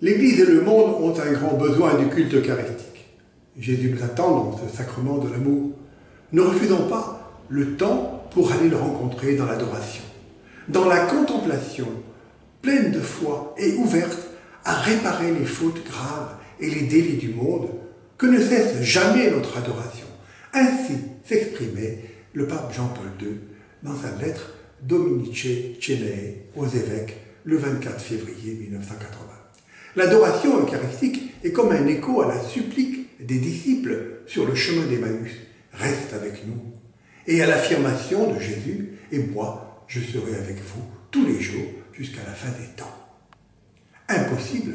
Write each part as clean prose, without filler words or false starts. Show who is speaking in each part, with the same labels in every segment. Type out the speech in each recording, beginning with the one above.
Speaker 1: L'Église et le monde ont un grand besoin du culte eucharistique. Jésus nous attend dans ce sacrement de l'amour. Ne refusons pas le temps pour aller le rencontrer dans l'adoration, dans la contemplation, pleine de foi et ouverte à réparer les fautes graves et les délits du monde, que ne cesse jamais notre adoration. Ainsi s'exprimait le pape Jean-Paul II dans sa lettre Dominice Cenae aux évêques le 24 février 1980. L'adoration eucharistique est comme un écho à la supplique des disciples sur le chemin d'Emmaüs. Reste avec nous. Et à l'affirmation de Jésus, et moi, je serai avec vous tous les jours jusqu'à la fin des temps. Impossible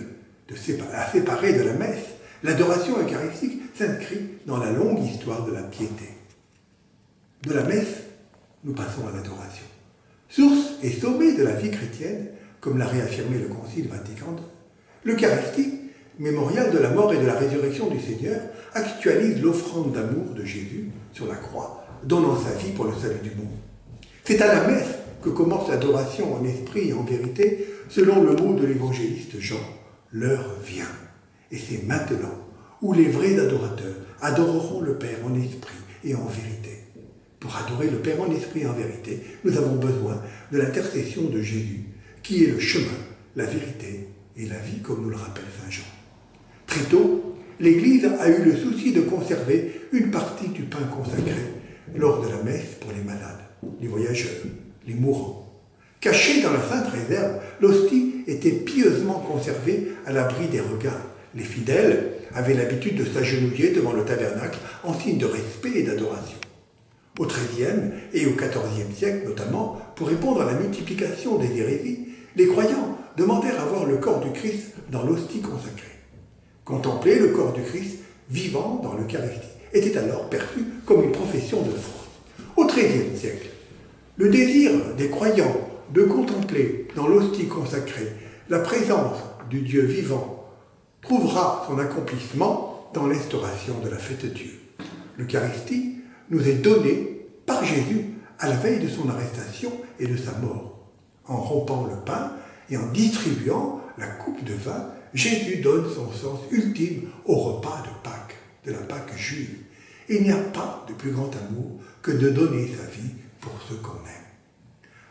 Speaker 1: de séparer de la messe. L'adoration eucharistique s'inscrit dans la longue histoire de la piété. De la messe, nous passons à l'adoration. Source et sommet de la vie chrétienne, comme l'a réaffirmé le Concile Vatican II, l'Eucharistie, mémorial de la mort et de la résurrection du Seigneur, actualise l'offrande d'amour de Jésus sur la croix, donnant sa vie pour le salut du monde. C'est à la messe que commence l'adoration en esprit et en vérité, selon le mot de l'évangéliste Jean. L'heure vient, et c'est maintenant, où les vrais adorateurs adoreront le Père en esprit et en vérité. Pour adorer le Père en esprit et en vérité, nous avons besoin de l'intercession de Jésus, qui est le chemin, la vérité et la vie, comme nous le rappelle Saint Jean. Très tôt, l'Église a eu le souci de conserver une partie du pain consacré lors de la messe pour les malades, les voyageurs, les mourants. Cachée dans la sainte réserve, l'hostie était pieusement conservée à l'abri des regards. Les fidèles avaient l'habitude de s'agenouiller devant le tabernacle en signe de respect et d'adoration. Au XIIIe et au XIVe siècle notamment, pour répondre à la multiplication des hérésies, les croyants demandèrent à voir le corps du Christ dans l'hostie consacrée. Contempler le corps du Christ vivant dans l'Eucharistie était alors perçu comme une profession de foi. Au XIIIe siècle, le désir des croyants de contempler dans l'hostie consacrée la présence du Dieu vivant trouvera son accomplissement dans l'instauration de la fête Dieu. L'Eucharistie nous est donnée par Jésus à la veille de son arrestation et de sa mort. En rompant le pain et en distribuant la coupe de vin, Jésus donne son sens ultime au repas de Pâques, de la Pâque juive. Il n'y a pas de plus grand amour que de donner sa vie pour ceux qu'on aime.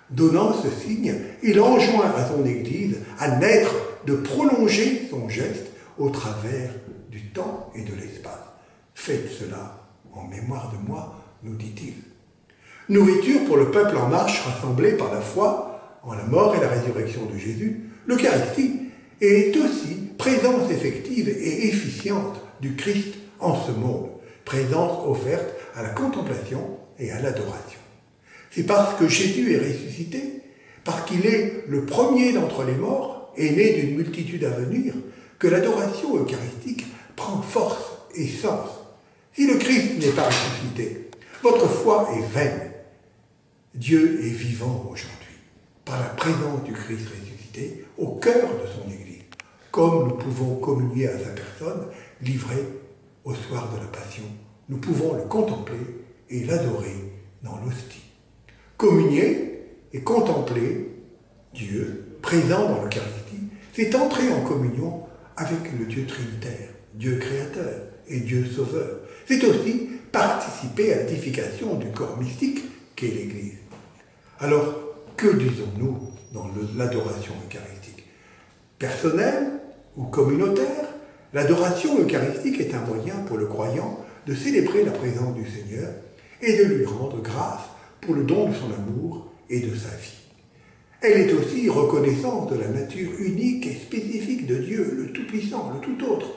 Speaker 1: Donnant ce signe, il enjoint à son Église à naître, de prolonger son geste au travers du temps et de l'espace. Faites cela en mémoire de moi, nous dit-il. Nourriture pour le peuple en marche rassemblé par la foi en la mort et la résurrection de Jésus, l'Eucharistie est aussi présence effective et efficiente du Christ en ce monde, présence offerte à la contemplation et à l'adoration. C'est parce que Jésus est ressuscité, parce qu'il est le premier d'entre les morts et né d'une multitude à venir, que l'adoration eucharistique prend force et sens. Si le Christ n'est pas ressuscité, votre foi est vaine. Dieu est vivant aujourd'hui, par la présence du Christ ressuscité au cœur de son Église, comme nous pouvons communier à sa personne, livrée au soir de la Passion. Nous pouvons le contempler et l'adorer dans l'hostie. Communier et contempler Dieu, présent dans l'Eucharistie, c'est entrer en communion avec le Dieu trinitaire, Dieu créateur et Dieu sauveur. C'est aussi participer à l'édification du corps mystique qu'est l'Église. Alors, que disons-nous dans l'adoration eucharistique? Personnelle ou communautaire, l'adoration eucharistique est un moyen pour le croyant de célébrer la présence du Seigneur et de lui rendre grâce pour le don de son amour et de sa vie. Elle est aussi reconnaissance de la nature unique et spécifique de Dieu, le Tout-Puissant, le Tout-Autre,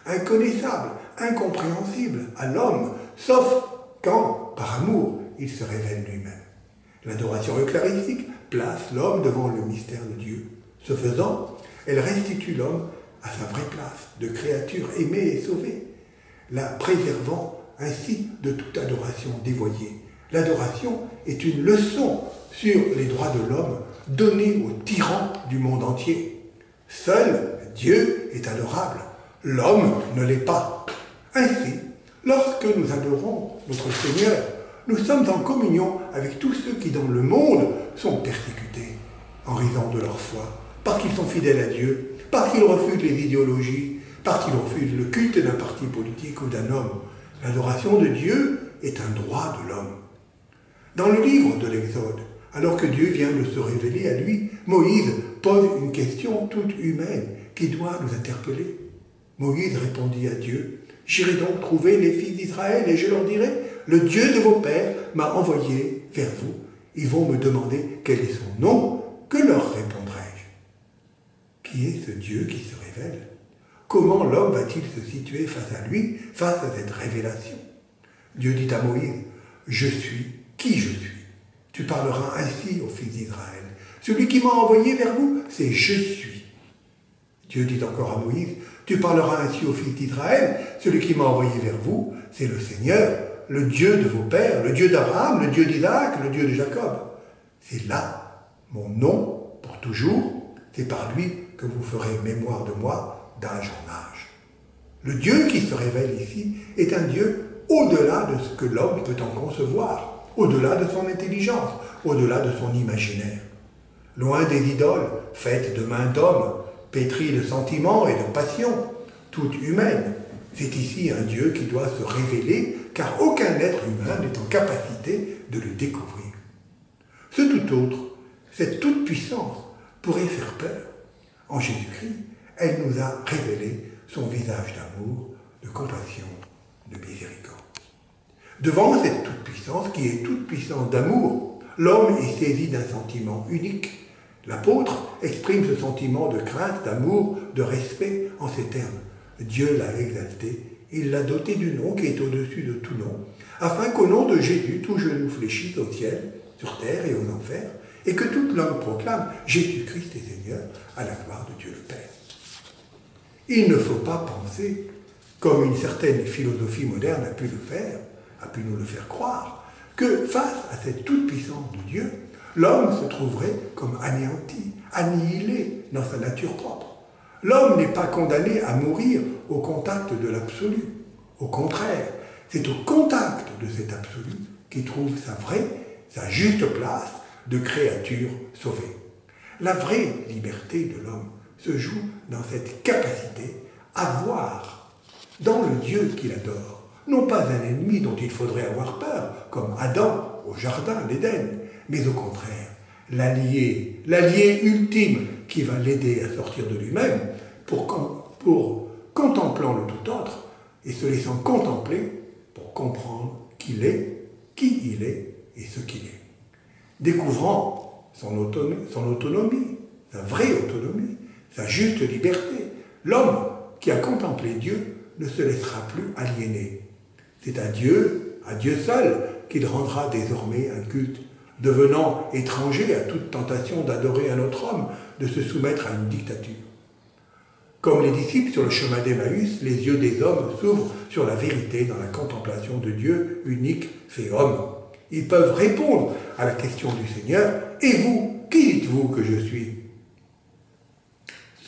Speaker 1: inconnaissable, incompréhensible à l'homme, sauf quand, par amour, il se révèle lui-même. L'adoration eucharistique place l'homme devant le mystère de Dieu. Ce faisant, elle restitue l'homme à sa vraie place de créature aimée et sauvée, la préservant ainsi de toute adoration dévoyée. L'adoration est une leçon sur les droits de l'homme donnée aux tyrans du monde entier. Seul Dieu est adorable, l'homme ne l'est pas. Ainsi, lorsque nous adorons notre Seigneur, nous sommes en communion avec tous ceux qui dans le monde sont persécutés en raison de leur foi, parce qu'ils sont fidèles à Dieu, parce qu'il refuse les idéologies, parce qu'il refuse le culte d'un parti politique ou d'un homme. L'adoration de Dieu est un droit de l'homme. Dans le livre de l'Exode, alors que Dieu vient de se révéler à lui, Moïse pose une question toute humaine qui doit nous interpeller. Moïse répondit à Dieu, « J'irai donc trouver les fils d'Israël et je leur dirai, le Dieu de vos pères m'a envoyé vers vous. Ils vont me demander quel est son nom, que leur répondrai-je » Qui est ce Dieu qui se révèle? Comment l'homme va-t-il se situer face à lui, face à cette révélation? Dieu dit à Moïse, « Je suis qui je suis. Tu parleras ainsi aux fils d'Israël. Celui qui m'a envoyé vers vous, c'est je suis. » Dieu dit encore à Moïse, « Tu parleras ainsi aux fils d'Israël. Celui qui m'a envoyé vers vous, c'est le Seigneur, le Dieu de vos pères, le Dieu d'Abraham, le Dieu d'Isaac, le Dieu de Jacob. C'est là mon nom pour toujours. C'est par lui que vous ferez mémoire de moi d'âge en âge. » Le Dieu qui se révèle ici est un Dieu au-delà de ce que l'homme peut en concevoir, au-delà de son intelligence, au-delà de son imaginaire. Loin des idoles, faites de mains d'hommes, pétries de sentiments et de passions, toutes humaines, c'est ici un Dieu qui doit se révéler, car aucun être humain n'est en capacité de le découvrir. Ce tout autre, cette toute-puissance, pourrait faire peur. En Jésus-Christ, elle nous a révélé son visage d'amour, de compassion, de miséricorde. Devant cette toute-puissance, qui est toute puissance d'amour, l'homme est saisi d'un sentiment unique. L'apôtre exprime ce sentiment de crainte, d'amour, de respect en ces termes. Dieu l'a exalté, il l'a doté du nom qui est au-dessus de tout nom, afin qu'au nom de Jésus, tout genou fléchisse au ciel, sur terre et aux enfers, et que toute langue proclame Jésus-Christ est Seigneur, à la gloire de Dieu le Père. Il ne faut pas penser, comme une certaine philosophie moderne a pu le faire, a pu nous le faire croire, que face à cette toute-puissance de Dieu, l'homme se trouverait comme anéanti, annihilé dans sa nature propre. L'homme n'est pas condamné à mourir au contact de l'absolu. Au contraire, c'est au contact de cet absolu qu'il trouve sa vraie, sa juste place de créature sauvée. La vraie liberté de l'homme se joue dans cette capacité à voir dans le Dieu qu'il adore, non pas un ennemi dont il faudrait avoir peur, comme Adam au jardin d'Éden, mais au contraire, l'allié ultime qui va l'aider à sortir de lui-même pour contemplant le tout autre et se laissant contempler pour comprendre qu'il est, qui il est et ce qu'il est. Découvrant son autonomie, sa vraie autonomie, sa juste liberté, l'homme qui a contemplé Dieu ne se laissera plus aliéner. C'est à Dieu seul, qu'il rendra désormais un culte, devenant étranger à toute tentation d'adorer un autre homme, de se soumettre à une dictature. Comme les disciples sur le chemin d'Emmaüs, les yeux des hommes s'ouvrent sur la vérité dans la contemplation de Dieu unique fait homme. Ils peuvent répondre à la question du Seigneur, « Et vous, qui dites-vous que je suis ?»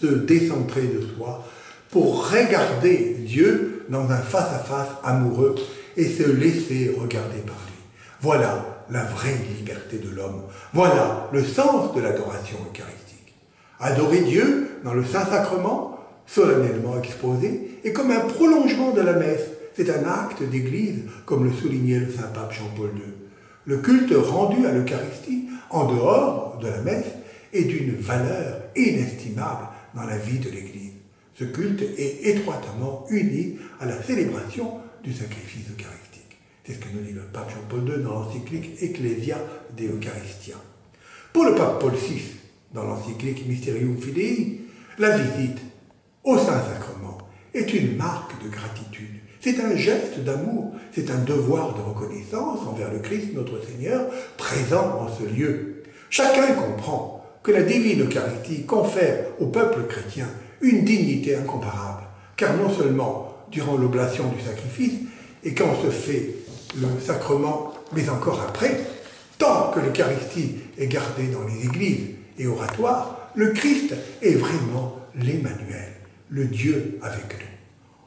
Speaker 1: Se décentrer de soi pour regarder Dieu dans un face-à-face amoureux et se laisser regarder par lui. Voilà la vraie liberté de l'homme. Voilà le sens de l'adoration eucharistique. Adorer Dieu dans le Saint-Sacrement, solennellement exposé, est comme un prolongement de la messe. C'est un acte d'église, comme le soulignait le Saint-Pape Jean-Paul II. Le culte rendu à l'Eucharistie, en dehors de la messe, est d'une valeur inestimable dans la vie de l'Église. Ce culte est étroitement uni à la célébration du sacrifice eucharistique. C'est ce que nous dit le pape Jean-Paul II dans l'encyclique Ecclesia de Eucharistia. Pour le pape Paul VI, dans l'encyclique Mysterium Fidei, la visite au Saint-Sacrement est une marque de gratitude. C'est un geste d'amour, c'est un devoir de reconnaissance envers le Christ, notre Seigneur, présent en ce lieu. Chacun comprend que la divine Eucharistie confère au peuple chrétien une dignité incomparable, car non seulement durant l'oblation du sacrifice et quand se fait le sacrement, mais encore après, tant que l'Eucharistie est gardée dans les églises et oratoires, le Christ est vraiment l'Emmanuel, le Dieu avec nous.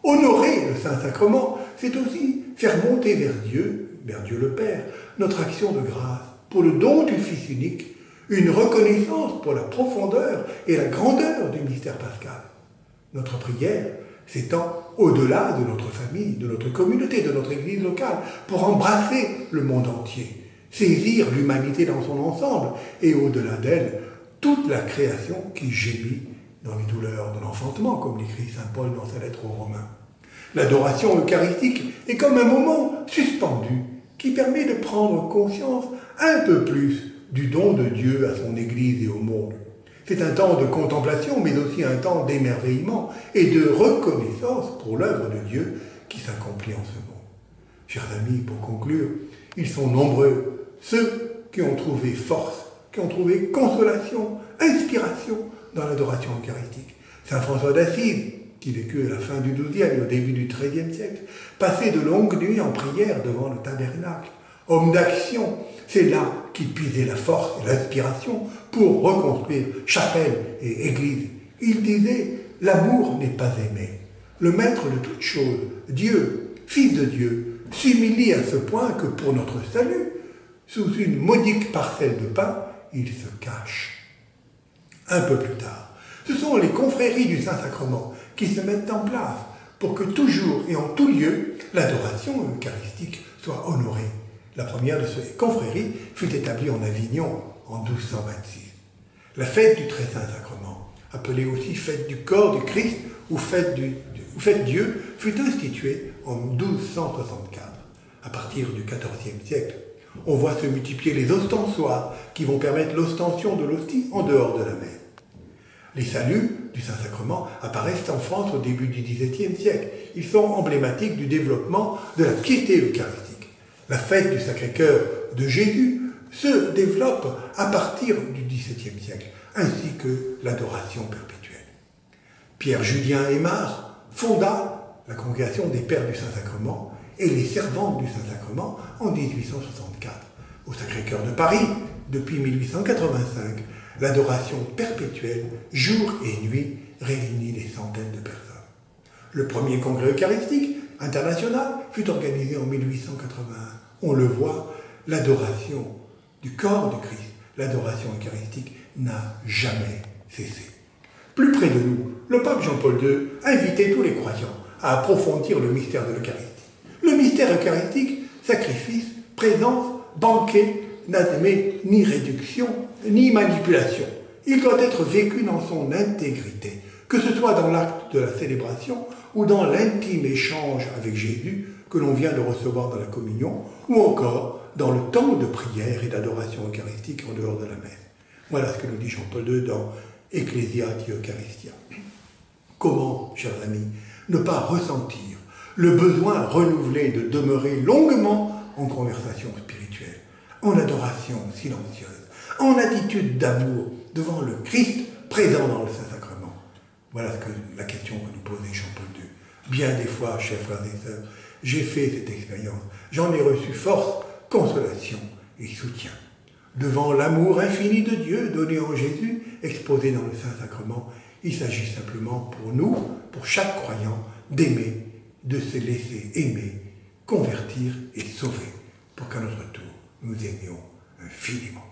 Speaker 1: Honorer le Saint-Sacrement, c'est aussi faire monter vers Dieu le Père, notre action de grâce pour le don du Fils unique, une reconnaissance pour la profondeur et la grandeur du mystère pascal. Notre prière s'étend au-delà de notre famille, de notre communauté, de notre église locale, pour embrasser le monde entier, saisir l'humanité dans son ensemble et au-delà d'elle, toute la création qui gémit dans les douleurs de l'enfantement, comme l'écrit saint Paul dans sa lettre aux Romains. L'adoration eucharistique est comme un moment suspendu qui permet de prendre conscience un peu plus du don de Dieu à son Église et au monde. C'est un temps de contemplation, mais aussi un temps d'émerveillement et de reconnaissance pour l'œuvre de Dieu qui s'accomplit en ce monde. Chers amis, pour conclure, ils sont nombreux, ceux qui ont trouvé force, qui ont trouvé consolation, inspiration dans l'adoration eucharistique. Saint François d'Assise, qui vécut à la fin du XIIe et au début du XIIIe siècle, passait de longues nuits en prière devant le tabernacle. Homme d'action, c'est là qu'il puisait la force et l'inspiration pour reconstruire chapelle et église. Il disait, l'amour n'est pas aimé. Le maître de toutes choses, Dieu, Fils de Dieu, s'humilie à ce point que pour notre salut, sous une modique parcelle de pain, il se cache. Un peu plus tard, ce sont les confréries du Saint-Sacrement qui se mettent en place pour que toujours et en tout lieu, l'adoration eucharistique soit honorée. La première de ces confréries fut établie en Avignon en 1226. La fête du Très Saint Sacrement, appelée aussi fête du corps du Christ ou fête Dieu, fut instituée en 1264. À partir du XIVe siècle, on voit se multiplier les ostensoirs qui vont permettre l'ostension de l'hostie en dehors de la messe. Les saluts du Saint-Sacrement apparaissent en France au début du XVIIe siècle. Ils sont emblématiques du développement de la piété eucharistique. La fête du Sacré-Cœur de Jésus se développe à partir du XVIIe siècle, ainsi que l'adoration perpétuelle. Pierre Julien Aymar fonda la congrégation des Pères du Saint-Sacrement et les Servantes du Saint-Sacrement en 1864. Au Sacré-Cœur de Paris, depuis 1885, l'adoration perpétuelle, jour et nuit, réunit des centaines de personnes. Le premier congrès eucharistique international fut organisé en 1881. On le voit, l'adoration du corps du Christ, l'adoration eucharistique n'a jamais cessé. Plus près de nous, le pape Jean-Paul II invitait tous les croyants à approfondir le mystère de l'Eucharistie. Le mystère eucharistique, sacrifice, présence, banquet, n'admet ni réduction, ni manipulation. Il doit être vécu dans son intégrité, que ce soit dans l'acte de la célébration ou dans l'intime échange avec Jésus que l'on vient de recevoir dans la communion, ou encore dans le temps de prière et d'adoration eucharistique en dehors de la messe. Voilà ce que nous dit Jean-Paul II dans Ecclesiati Eucharistia. Comment, chers amis, ne pas ressentir le besoin renouvelé de demeurer longuement en conversation spirituelle, en adoration silencieuse, en attitude d'amour devant le Christ présent dans le Saint-Sacrement? Voilà la question que nous posait Jean-Paul II. Bien des fois, chers frères et sœurs, j'ai fait cette expérience. J'en ai reçu force, consolation et soutien. Devant l'amour infini de Dieu donné en Jésus, exposé dans le Saint-Sacrement, il s'agit simplement pour nous, pour chaque croyant, d'aimer, de se laisser aimer, convertir et sauver, pour qu'à notre tour, nous aimions infiniment.